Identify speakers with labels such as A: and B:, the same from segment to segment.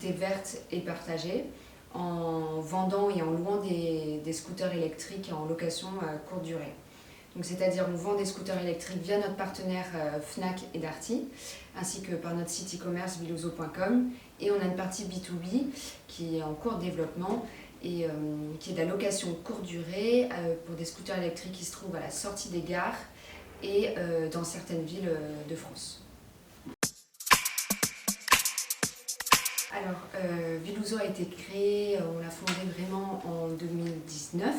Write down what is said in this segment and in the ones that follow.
A: mobilité verte et partagée en vendant et en louant des scooters électriques en location courte durée. Donc, c'est-à-dire on vend des scooters électriques via notre partenaire Fnac et Darty, ainsi que par notre site e-commerce viluso.com. Et on a une partie B2B qui est en cours de développement et qui est de la location courte durée pour des scooters électriques qui se trouvent à la sortie des gares et dans certaines villes de France. Alors, Viluso a été créé, on l'a fondé vraiment en 2019,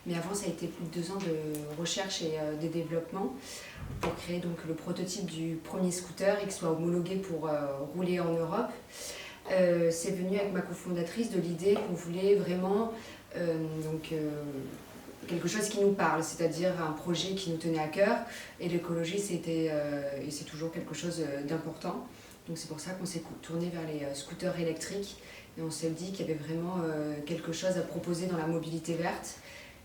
A: mais avant ça a été plus de 2 ans de recherche et de développement pour créer donc le prototype du premier scooter et qu'il soit homologué pour rouler en Europe. C'est venu avec ma cofondatrice de l'idée qu'on voulait vraiment quelque chose qui nous parle, c'est-à-dire un projet qui nous tenait à cœur, et l'écologie et c'est toujours quelque chose d'important. Donc c'est pour ça qu'on s'est tourné vers les scooters électriques et on s'est dit qu'il y avait vraiment quelque chose à proposer dans la mobilité verte,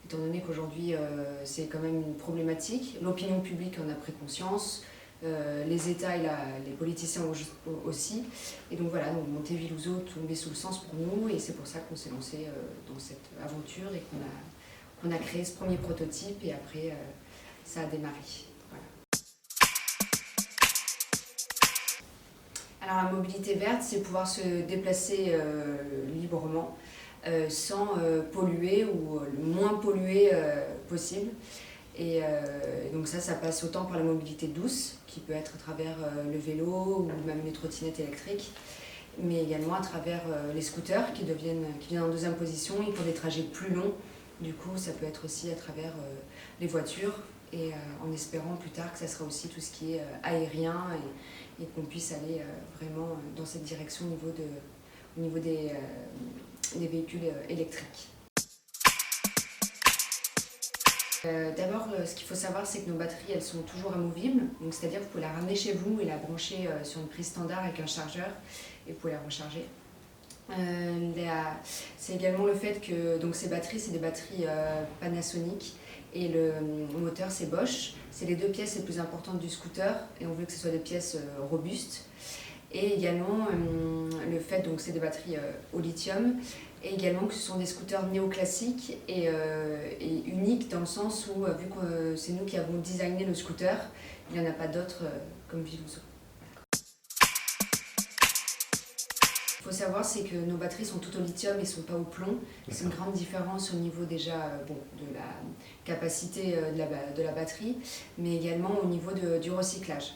A: étant donné qu'aujourd'hui c'est quand même une problématique. L'opinion publique en a pris conscience, les États et les politiciens aussi. Et donc voilà, donc monter Viluso tombait sous le sens pour nous et c'est pour ça qu'on s'est lancé dans cette aventure et qu'on a créé ce premier prototype et après ça a démarré. Alors la mobilité verte, c'est pouvoir se déplacer librement, sans polluer ou le moins polluer possible. Et donc ça passe autant par la mobilité douce, qui peut être à travers le vélo ou même les trottinettes électriques, mais également à travers les scooters qui viennent en deuxième position et pour des trajets plus longs. Du coup, ça peut être aussi à travers les voitures et en espérant plus tard que ça sera aussi tout ce qui est aérien et qu'on puisse aller vraiment dans cette direction au niveau des véhicules électriques. D'abord, ce qu'il faut savoir, c'est que nos batteries, elles sont toujours amovibles. Donc, c'est-à-dire que vous pouvez la ramener chez vous et la brancher sur une prise standard avec un chargeur et vous pouvez la recharger. C'est également le fait que donc, ces batteries, c'est des batteries Panasonic et le moteur, c'est Bosch. C'est les 2 pièces les plus importantes du scooter et on veut que ce soit des pièces robustes. Et également le fait, donc c'est des batteries au lithium, et également que ce sont des scooters néoclassiques et uniques dans le sens où, vu que c'est nous qui avons designé le scooter, il n'y en a pas d'autres comme Viluso. Il faut savoir, c'est que nos batteries sont toutes au lithium et ne sont pas au plomb. C'est une grande différence au niveau déjà de la capacité de la batterie, mais également au niveau du recyclage.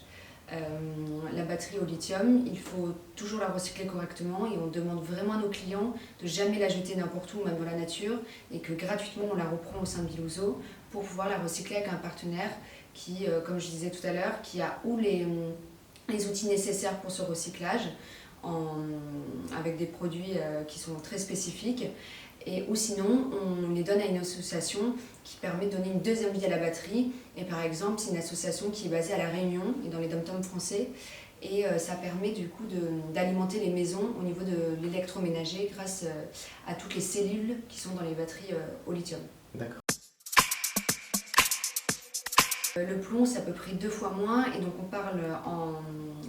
A: La batterie au lithium, il faut toujours la recycler correctement et on demande vraiment à nos clients de jamais la jeter n'importe où, même dans la nature, et que gratuitement on la reprend au sein de Viluso pour pouvoir la recycler avec un partenaire qui, comme je disais tout à l'heure, qui a les outils nécessaires pour ce recyclage, avec des produits qui sont très spécifiques, ou sinon on les donne à une association qui permet de donner une deuxième vie à la batterie. Et par exemple, c'est une association qui est basée à La Réunion et dans les dom-toms français, et ça permet du coup d'alimenter les maisons au niveau de l'électroménager grâce à toutes les cellules qui sont dans les batteries au lithium.
B: D'accord.
A: Le plomb, c'est à peu près 2 fois moins, et donc on parle en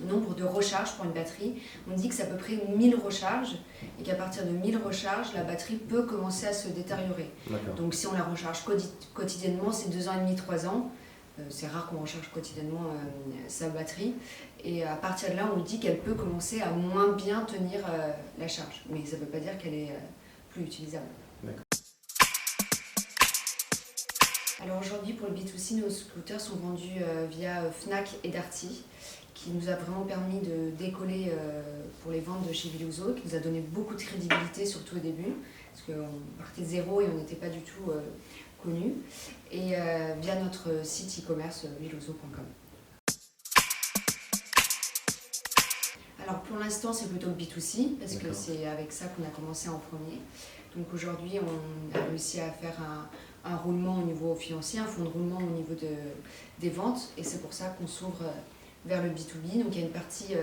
A: nombre de recharges pour une batterie. On dit que c'est à peu près 1000 recharges, et qu'à partir de 1000 recharges, la batterie peut commencer à se détériorer. Donc si on la recharge quotidiennement, c'est 2 ans et demi, 3 ans. C'est rare qu'on recharge quotidiennement sa batterie. Et à partir de là, on dit qu'elle peut commencer à moins bien tenir la charge. Mais ça ne veut pas dire qu'elle est plus utilisable. Alors aujourd'hui, pour le B2C, nos scooters sont vendus via Fnac et Darty, qui nous a vraiment permis de décoller pour les ventes de chez Viluso, qui nous a donné beaucoup de crédibilité, surtout au début, parce qu'on partait de zéro et on n'était pas du tout connus, et via notre site e-commerce viluso.com. Alors pour l'instant, c'est plutôt le B2C, parce que c'est avec ça qu'on a commencé en premier. Donc aujourd'hui, on a réussi à faire un roulement au niveau financier, un fonds de roulement au niveau des ventes, et c'est pour ça qu'on s'ouvre vers le B2B. Donc il y a une partie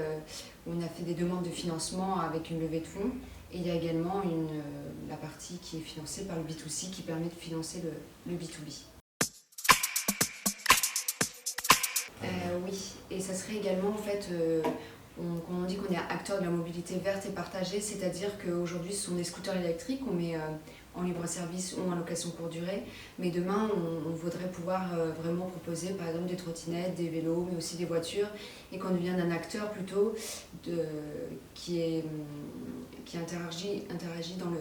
A: où on a fait des demandes de financement avec une levée de fonds, et il y a également la partie qui est financée par le B2C qui permet de financer le B2B. Oui, et ça serait également en fait quand on dit qu'on est acteur de la mobilité verte et partagée, c'est-à-dire qu'aujourd'hui ce sont des scooters électriques qu'on met en libre service ou en location courte durée, mais demain on voudrait pouvoir vraiment proposer par exemple des trottinettes, des vélos, mais aussi des voitures, et qu'on devienne un acteur plutôt qui interagit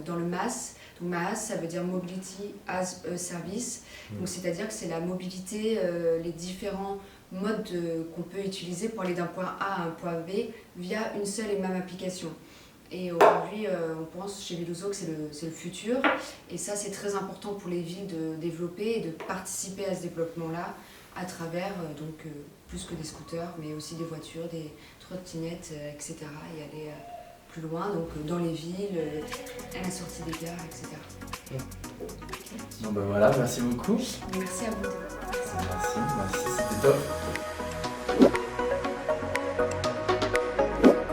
A: dans le MaaS. Donc MaaS, ça veut dire Mobility as a Service, donc c'est-à-dire que c'est la mobilité, les différents modes qu'on peut utiliser pour aller d'un point A à un point B via une seule et même application. Et aujourd'hui, on pense chez Velozo que c'est le futur. Et ça, c'est très important pour les villes de développer et de participer à ce développement-là à travers, plus que des scooters, mais aussi des voitures, des trottinettes, etc. Et aller plus loin, donc dans les villes, à la sortie des gares, etc.
B: Bon ben voilà, merci beaucoup.
A: Merci à vous.
B: Merci, c'était top.